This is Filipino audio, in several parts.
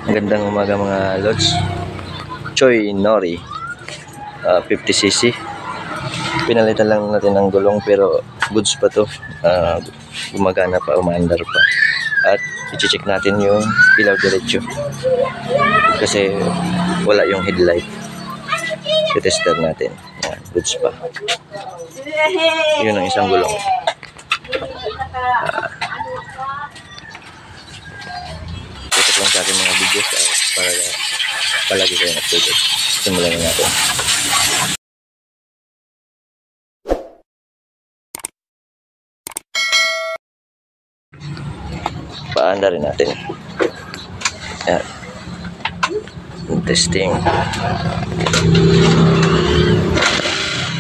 Magandang umaga mga lods. Choi Nori 50cc. Pinalitan lang natin ang gulong pero goods pa to. Gumagana pa, umaandar pa. At i-check natin yung ilaw diretso kasi wala yung headlight. I-tester natin. Yan, goods pa. Yun ang isang gulong. Ito lang sa akin mga videos para palagi kayong updated. Simulan na natin. Paanda rin natin. Yan. Testing.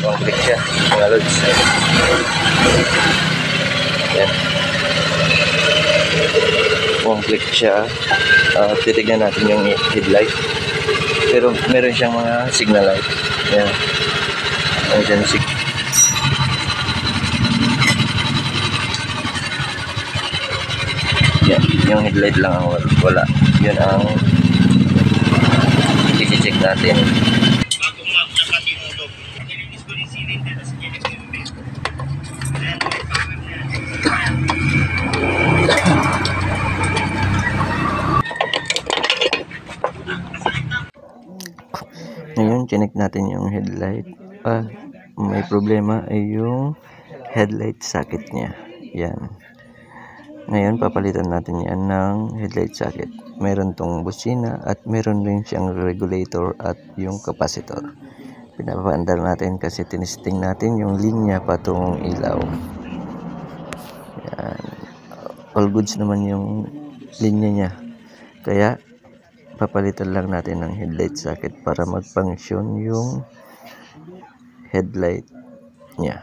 One click siya mga lods. Yan. One click siya. Titignan natin yung headlight. Pero meron siyang mga signal light. Yan. Meron siyang signal. Yan. Yung headlight lang ang wala. Yun ang i-check natin. Ngayon, chinek natin yung headlight. May problema ay yung headlight socket niya. Yan. Ngayon, papalitan natin yan ng headlight socket. Meron tong busina at meron rin siyang regulator at yung capacitor. Pinapaandar natin kasi tinisting natin yung linya patungong ilaw. Yan. All goods naman yung linya niya. Kaya, papalitan lang natin ng headlight socket para mag-function yung headlight niya.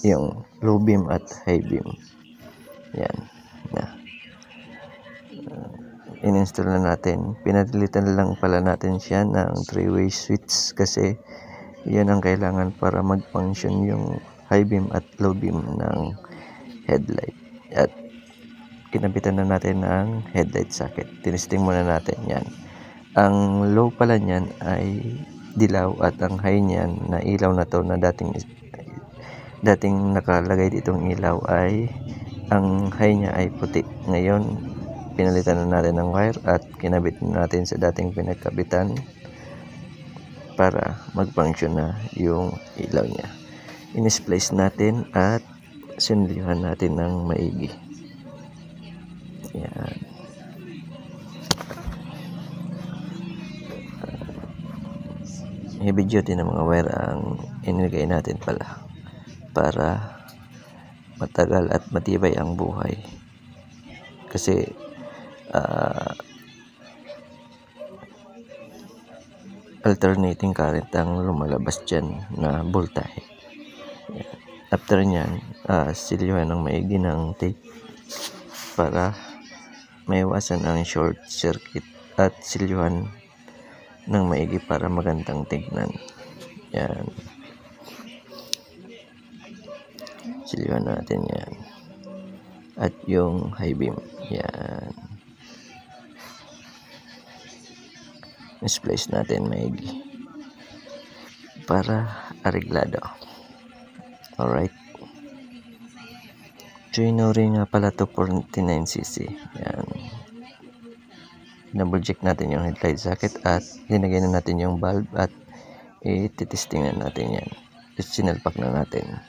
Yung low beam at high beam. Yan. In-install na natin. Pinalitan lang pala natin siya ng 3-way switch kasi yan ang kailangan para mag-function yung high beam at low beam ng headlight. At kinabitan na natin ng headlight socket. Tinisting muna natin yan. Ang low pala niyan ay dilaw at ang high niyan na ilaw na to na dating nakalagay ditong ilaw ay ang high niya ay puti. Ngayon pinalitan na natin ng wire at kinabit natin sa dating pinagkabitan para mag-function na yung ilaw niya. In-splice natin at sindihan natin ng maigi. Yan. Heavy duty ng mga wire ang inilagay natin pala para matagal at matibay ang buhay. Kasi alternating current ang lumalabas dyan na voltahe. After nyan, silyuhan ng maigi ng tape para maiwasan ang short circuit at silyuhan ng maigi para magandang tignan. Yan. Silyuhan natin yan. At yung high beam. Yan. Splice natin maigi para areglado. Alright. Choi Nori nga pala to 49cc. Yan. Double check natin yung headlight socket at linagay na natin yung bulb at ititesting na natin yan. Sinalpak na natin.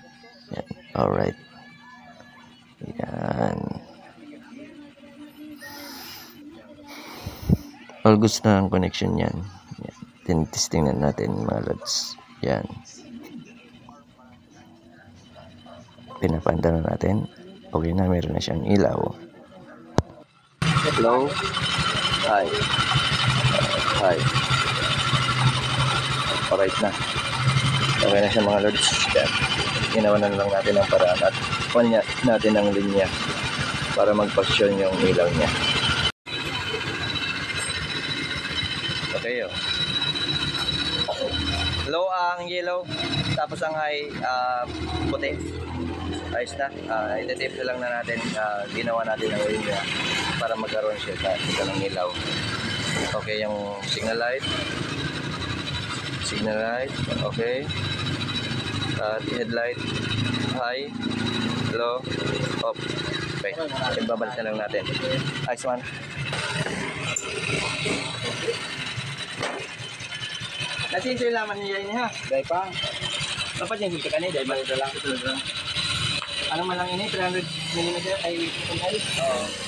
Yan. Alright. Yan. All goods na ang connection yan. Tinitesting na natin mga lods. Yan. Pinapanda na natin. Okay na, meron na siyang ilaw. Hello. Hi. Hi. Alright na. Okay na siya mga lods. Yan. Ginawa na lang natin ang paraan at on natin ang linya para mag-function yung ilaw niya. Okay, low ang yellow, tapos ang high puti. Ayos na. Iti-tape lang na natin. Ginawa natin ang linya para magkaroon siya sa ng ilaw. Okay yung signal light. Signal light. Okay. At headlight. High. Low. Off. Okay. Ibabalik na lang natin. Ayos man. Kasi ito yung laman niya ini ha. Dahil pa. Dapat yung hika ka niya. Dahil ba? Ito lang. Ano man lang ini? 300mm ay 8. Oo.